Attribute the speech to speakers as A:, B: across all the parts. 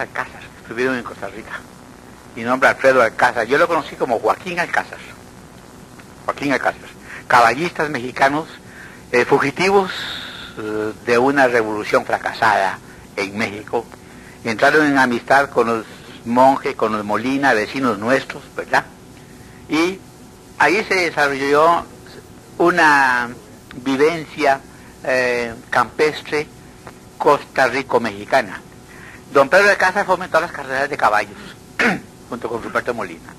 A: Alcázar, estuvieron en Costa Rica. Mi nombre es Alfredo Alcázar. Yo lo conocí como Joaquín Alcázar. Joaquín Alcázar. Caballistas mexicanos, fugitivos de una revolución fracasada en México. Entraron en amistad con los Monjes, con los Molina, vecinos nuestros, ¿verdad? Y ahí se desarrolló una vivencia campestre costarrico-mexicana. Don Pedro de Casa fomentó las carreras de caballos, junto con Ruperto Molina.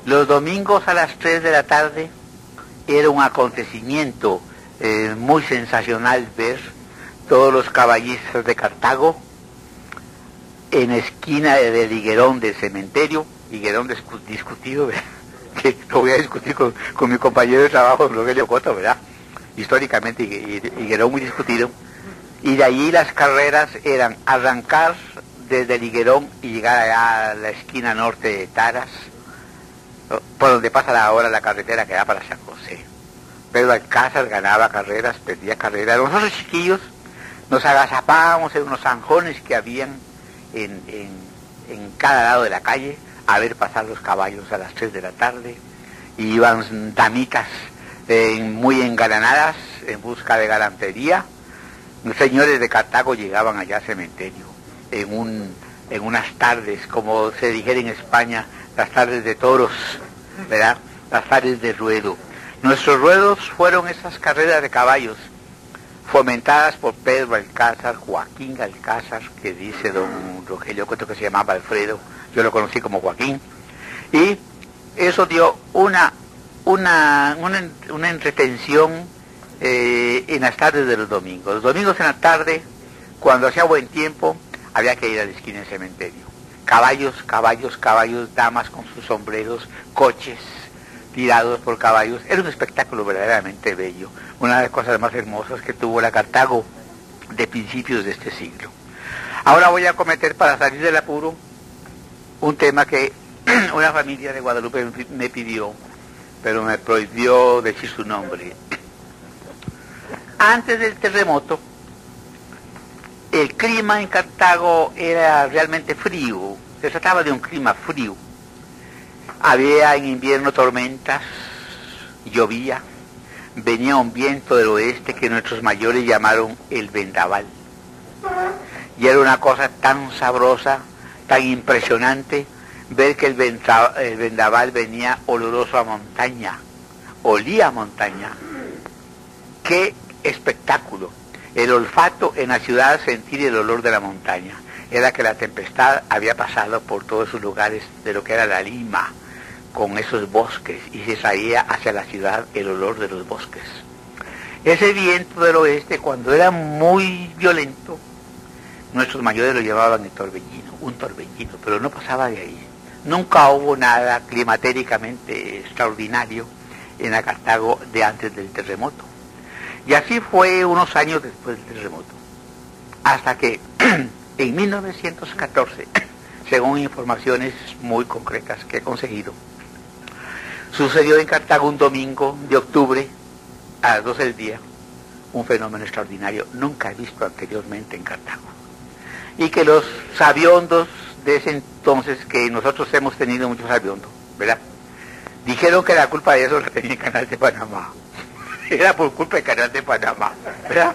A: Los domingos a las 3 de la tarde era un acontecimiento muy sensacional ver todos los caballistas de Cartago en esquina del higuerón del cementerio, higuerón discutido, que lo voy a discutir con mi compañero de trabajo, Rogelio Coto, ¿verdad? Históricamente, higuerón muy discutido. Y de allí las carreras eran arrancar desde el higuerón y llegar allá a la esquina norte de Taras, por donde pasa ahora la carretera que da para San José. Pedro Alcázar ganaba carreras, perdía carreras. Nosotros chiquillos nos agazapábamos en unos zanjones que habían en cada lado de la calle a ver pasar los caballos a las 3 de la tarde. Y iban damitas muy engalanadas en busca de galantería. Los señores de Cartago llegaban allá al cementerio en unas tardes, como se dijera en España, las tardes de toros, ¿verdad? Las tardes de ruedo. Nuestros ruedos fueron esas carreras de caballos fomentadas por Pedro Alcázar, Joaquín Alcázar, que dice don Rogelio Coto que se llamaba Alfredo, yo lo conocí como Joaquín, y eso dio una entretención en las tardes de los domingos. Los domingos en la tarde, cuando hacía buen tiempo, había que ir a la esquina del cementerio. Caballos, damas con sus sombreros, coches tirados por caballos. Era un espectáculo verdaderamente bello, una de las cosas más hermosas que tuvo la Cartago de principios de este siglo. Ahora voy a cometer, para salir del apuro, un tema que una familia de Guadalupe me pidió, pero me prohibió decir su nombre. Antes del terremoto, el clima en Cartago era realmente frío, se trataba de un clima frío. Había en invierno tormentas, llovía, venía un viento del oeste que nuestros mayores llamaron el vendaval. Y era una cosa tan sabrosa, tan impresionante, ver que el vendaval venía oloroso a montaña, olía a montaña. ¡Qué espectáculo! El olfato en la ciudad, sentir el olor de la montaña. Era que la tempestad había pasado por todos esos lugares de lo que era la Lima, con esos bosques, y se salía hacia la ciudad el olor de los bosques. Ese viento del oeste, cuando era muy violento, nuestros mayores lo llamaban el torbellino, un torbellino, pero no pasaba de ahí. Nunca hubo nada climatéricamente extraordinario en la Cartago de antes del terremoto. Y así fue unos años después del terremoto, hasta que en 1914, según informaciones muy concretas que he conseguido, sucedió en Cartago un domingo de octubre a las 12 del día un fenómeno extraordinario nunca visto anteriormente en Cartago, y que los sabiondos de ese entonces, que nosotros hemos tenido muchos sabiondos, ¿verdad?, dijeron que la culpa de eso la tenía el Canal de Panamá. Era por culpa del Canal de Panamá, ¿verdad?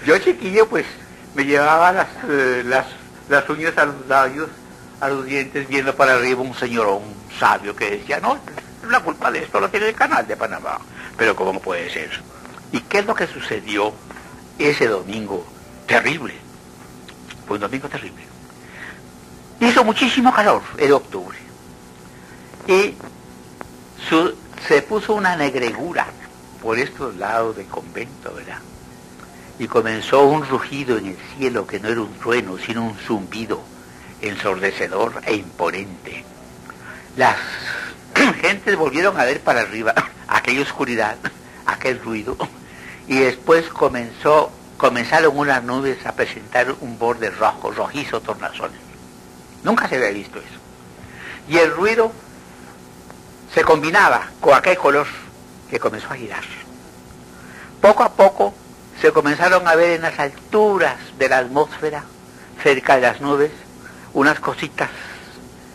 A: Yo chiquillo pues me llevaba las uñas a los labios, a los dientes, viendo para arriba un señorón sabio que decía, no, la culpa de esto lo tiene el Canal de Panamá. Pero ¿cómo puede ser? ¿Y qué es lo que sucedió ese domingo terrible? Fue un domingo terrible. Hizo muchísimo calor, era octubre, y se puso una negregura por estos lados del convento, ¿verdad? Y comenzó un rugido en el cielo que no era un trueno, sino un zumbido ensordecedor e imponente. Las gentes volvieron a ver para arriba aquella oscuridad, aquel ruido, y después comenzaron unas nubes a presentar un borde rojo, rojizo, tornasol. Nunca se había visto eso. Y el ruido se combinaba con aquel color que comenzó a girar. Poco a poco se comenzaron a ver en las alturas de la atmósfera cerca de las nubes, unas cositas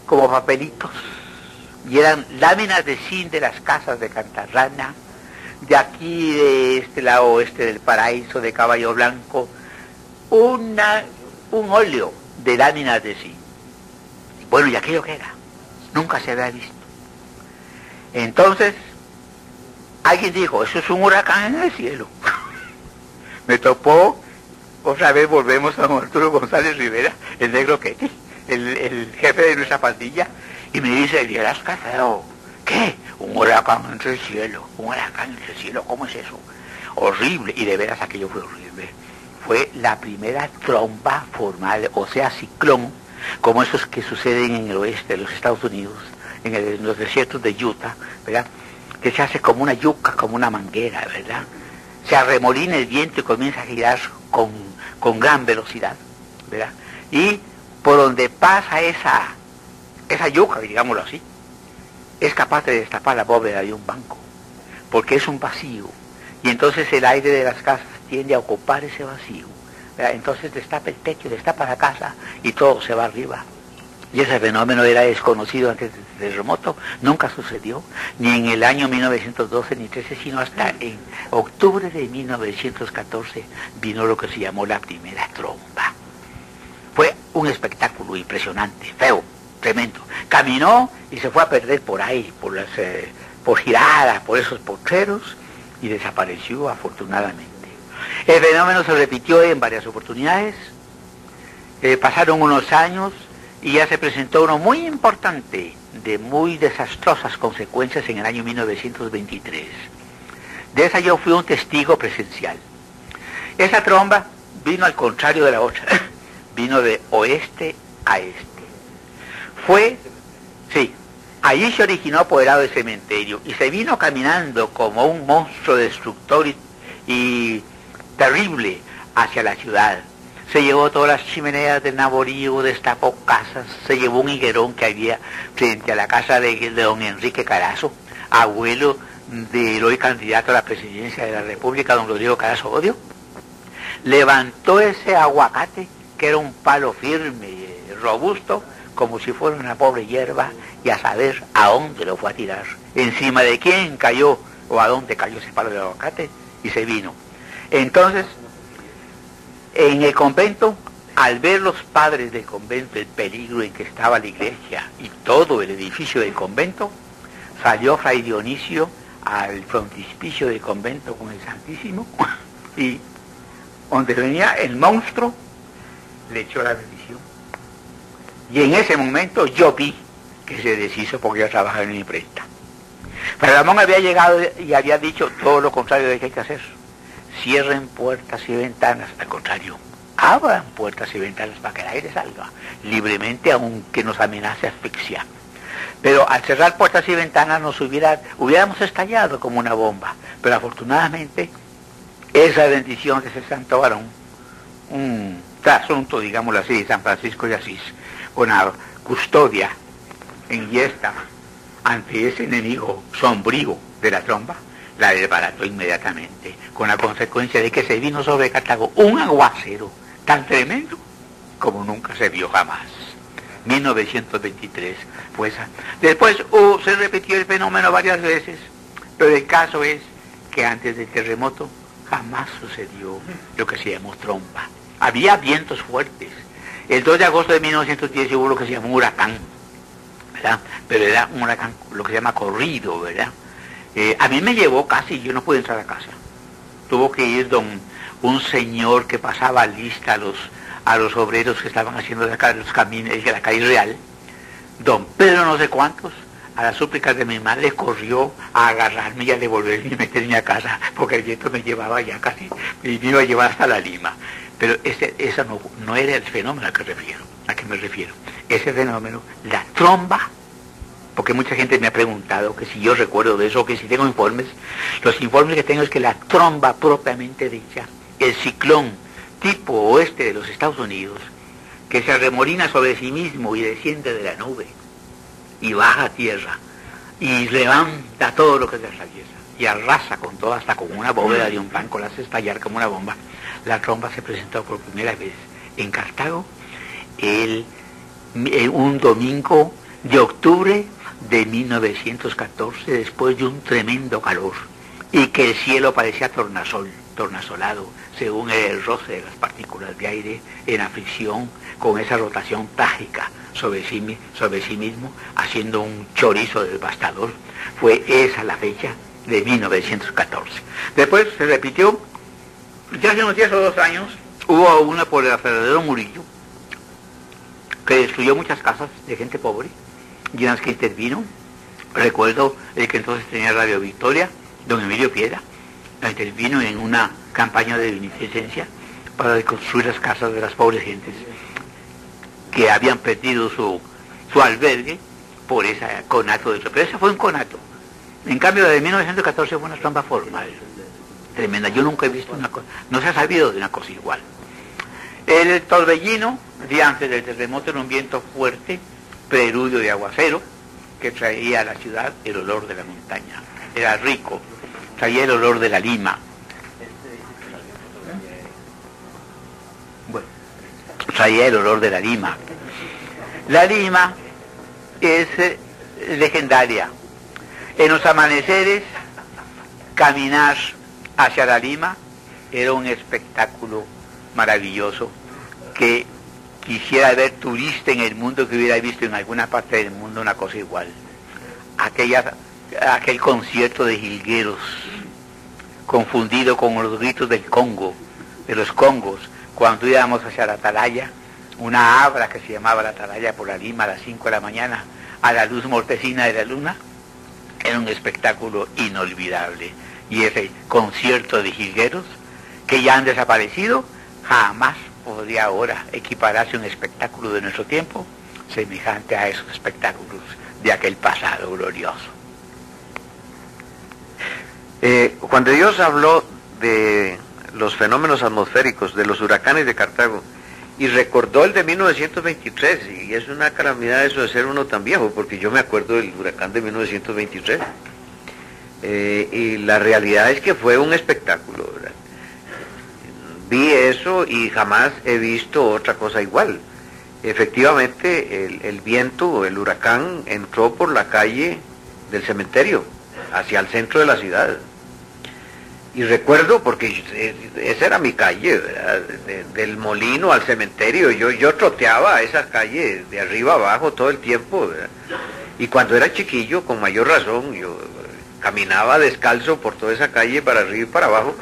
A: como papelitos, y eran láminas de zinc de las casas de Cantarrana, de aquí, de este lado oeste del Paraíso, de Caballo Blanco, un óleo de láminas de zinc. Bueno, ¿y aquello qué era? Nunca se había visto. Entonces, alguien dijo, eso es un huracán en el cielo. Me topó, otra vez volvemos a don Arturo González Rivera, el negro Ketty, el jefe de nuestra pandilla, y me dice, ¿vieras qué feo? ¿Qué? Un huracán entre el cielo, un huracán entre el cielo, ¿cómo es eso? Horrible, y de veras aquello fue horrible. Fue la primera tromba formal, o sea, ciclón, como esos que suceden en el oeste de los Estados Unidos, en los desiertos de Utah, ¿verdad? Que se hace como una yuca, como una manguera, ¿verdad? Se arremolina el viento y comienza a girar con gran velocidad, ¿verdad? Y por donde pasa esa yuca, digámoslo así, es capaz de destapar la bóveda de un banco, porque es un vacío, y entonces el aire de las casas tiende a ocupar ese vacío, ¿verdad? Entonces destapa el techo, destapa la casa, y todo se va arriba. Y ese fenómeno era desconocido antes del terremoto, nunca sucedió, ni en el año 1912 ni 13, sino hasta en octubre de 1914 vino lo que se llamó la primera tromba. Fue un espectáculo impresionante, feo, tremendo. Caminó y se fue a perder por ahí, por giradas, por esos potreros, y desapareció afortunadamente. El fenómeno se repitió en varias oportunidades, pasaron unos años, y ya se presentó uno muy importante, de muy desastrosas consecuencias en el año 1923. De esa yo fui un testigo presencial. Esa tromba vino al contrario de la otra, vino de oeste a este. Allí se originó apoderado del cementerio, y se vino caminando como un monstruo destructor y terrible hacia la ciudad. Se llevó todas las chimeneas del Naborío, destapó casas, se llevó un higuerón que había frente a la casa de don Enrique Carazo, abuelo del hoy candidato a la presidencia de la República, don Rodrigo Carazo Odio. Levantó ese aguacate, que era un palo firme y robusto, como si fuera una pobre hierba, y a saber a dónde lo fue a tirar, encima de quién cayó, o a dónde cayó ese palo de aguacate, y se vino. Entonces, en el convento, al ver los padres del convento el peligro en que estaba la iglesia y todo el edificio del convento, salió Fray Dionisio al frontispicio del convento con el Santísimo, y donde venía el monstruo, le echó la bendición. Y en ese momento yo vi que se deshizo, porque yo trabajaba en una imprenta. Fray Ramón había llegado y había dicho todo lo contrario de que hay que hacer. Cierren puertas y ventanas, al contrario, abran puertas y ventanas para que el aire salga libremente, aunque nos amenace asfixia. Pero al cerrar puertas y ventanas hubiéramos estallado como una bomba. Pero afortunadamente, esa bendición de ese santo varón, un trasunto, digámoslo así, de San Francisco de Asís, una custodia enhiesta ante ese enemigo sombrío de la tromba, la desbarató inmediatamente, con la consecuencia de que se vino sobre Cartago un aguacero tan tremendo como nunca se vio jamás. 1923 fue esa. Después se repitió el fenómeno varias veces, pero el caso es que antes del terremoto jamás sucedió lo que se llamó tromba. Había vientos fuertes. El 2 de agosto de 1910 hubo lo que se llamó un huracán, ¿verdad? Pero era un huracán, lo que se llama corrido, ¿verdad? A mí me llevó casi, yo no pude entrar a casa. Tuvo que ir un señor que pasaba lista a los obreros que estaban haciendo los caminos de la calle Real, don Pedro no sé cuántos, a las súplicas de mi madre, corrió a agarrarme y a devolverme y meterme a casa, porque el viento me llevaba ya casi, y me iba a llevar hasta la Lima. Pero ese no era el fenómeno a que me refiero. Ese fenómeno, la tromba, porque mucha gente me ha preguntado que si yo recuerdo de eso, que si tengo informes. Los informes que tengo es que la tromba propiamente dicha, el ciclón tipo oeste de los Estados Unidos, que se arremolina sobre sí mismo y desciende de la nube, y baja a tierra, y levanta todo lo que se atraviesa, y arrasa con todo, hasta con una bóveda de un banco, la hace estallar como una bomba. La tromba se presentó por primera vez en Cartago un domingo de octubre de 1914, después de un tremendo calor, y que el cielo parecía tornasolado, según el roce de las partículas de aire en la fricción con esa rotación trágica sobre sí mismo, haciendo un chorizo devastador. Fue esa la fecha de 1914. Después se repitió, ya hace unos 10 o 2 años, hubo una por el Aferradero Murillo, que destruyó muchas casas de gente pobre, y en las que intervino, recuerdo el que entonces tenía Radio Victoria, don Emilio Piedra, intervino en una campaña de beneficencia para reconstruir las casas de las pobres gentes que habían perdido su albergue por ese conato de pero ese fue un conato. En cambio, la de 1914 fue una trampa formal, tremenda. Yo nunca he visto una cosa, no se ha sabido de una cosa igual. El torbellino, día antes del terremoto, era un viento fuerte, preludio de aguacero, que traía a la ciudad el olor de la montaña. Era rico, traía el olor de la lima. Bueno, traía el olor de la lima. La lima es legendaria. En los amaneceres, caminar hacia la lima era un espectáculo maravilloso que quisiera ver turista en el mundo que hubiera visto en alguna parte del mundo una cosa igual. Aquel concierto de jilgueros confundido con los gritos del Congo, de los congos, cuando íbamos hacia la atalaya, una abra que se llamaba la atalaya por la Lima a las 5 de la mañana, a la luz mortecina de la luna, era un espectáculo inolvidable. Y ese concierto de jilgueros, que ya han desaparecido, jamás podría ahora equipararse a un espectáculo de nuestro tiempo semejante a esos espectáculos de aquel pasado glorioso.
B: Juan de Dios habló de los fenómenos atmosféricos, de los huracanes de Cartago, y recordó el de 1923, y es una calamidad eso de ser uno tan viejo, porque yo me acuerdo del huracán de 1923, y la realidad es que fue un espectáculo, ¿verdad? Vi eso y jamás he visto otra cosa igual. Efectivamente, el viento, el huracán, entró por la calle del cementerio, hacia el centro de la ciudad. Y recuerdo, porque esa era mi calle, ¿verdad? Del molino al cementerio, yo troteaba a esa calle de arriba abajo todo el tiempo, ¿verdad? Y cuando era chiquillo, con mayor razón, yo caminaba descalzo por toda esa calle para arriba y para abajo,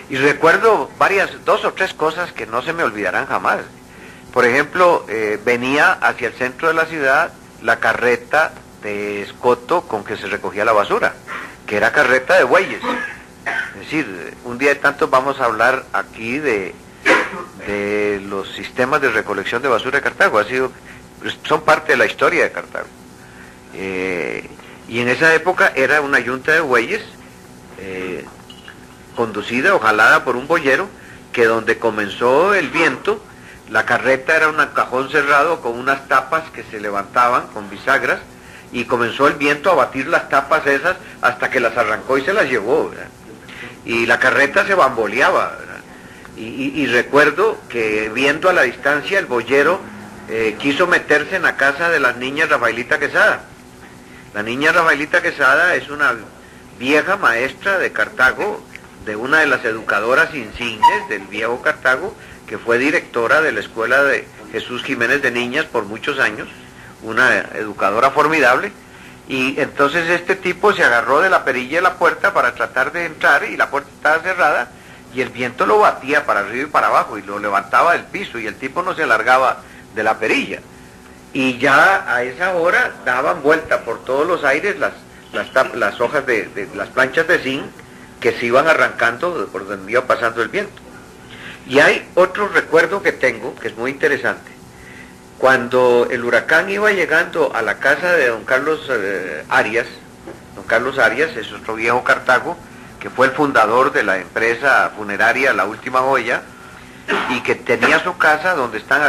B: y recuerdo 2 o 3 cosas que no se me olvidarán jamás. Por ejemplo, venía hacia el centro de la ciudad la carreta de escoto con que se recogía la basura, que era carreta de bueyes. Es decir, un día de tantos vamos a hablar aquí de los sistemas de recolección de basura de Cartago. Son parte de la historia de Cartago. Y en esa época era una yunta de bueyes conducida o jalada por un boyero, que donde comenzó el viento, la carreta era un cajón cerrado con unas tapas que se levantaban con bisagras, y comenzó el viento a batir las tapas esas hasta que las arrancó y se las llevó, ¿verdad? Y la carreta se bamboleaba, ¿verdad? Y recuerdo que viendo a la distancia el boyero quiso meterse en la casa de la niña Rafaelita Quesada. La niña Rafaelita Quesada es una vieja maestra de Cartago, de una de las educadoras insignes del viejo Cartago, que fue directora de la escuela de Jesús Jiménez de Niñas por muchos años, una educadora formidable. Y entonces este tipo se agarró de la perilla de la puerta para tratar de entrar, y la puerta estaba cerrada, y el viento lo batía para arriba y para abajo, y lo levantaba del piso, y el tipo no se alargaba de la perilla. Y ya a esa hora daban vuelta por todos los aires las hojas de las planchas de zinc, que se iban arrancando por donde iba pasando el viento. Y hay otro recuerdo que tengo, que es muy interesante. Cuando el huracán iba llegando a la casa de don Carlos Arias es otro viejo Cartago, que fue el fundador de la empresa funeraria La Última Joya, y que tenía su casa donde están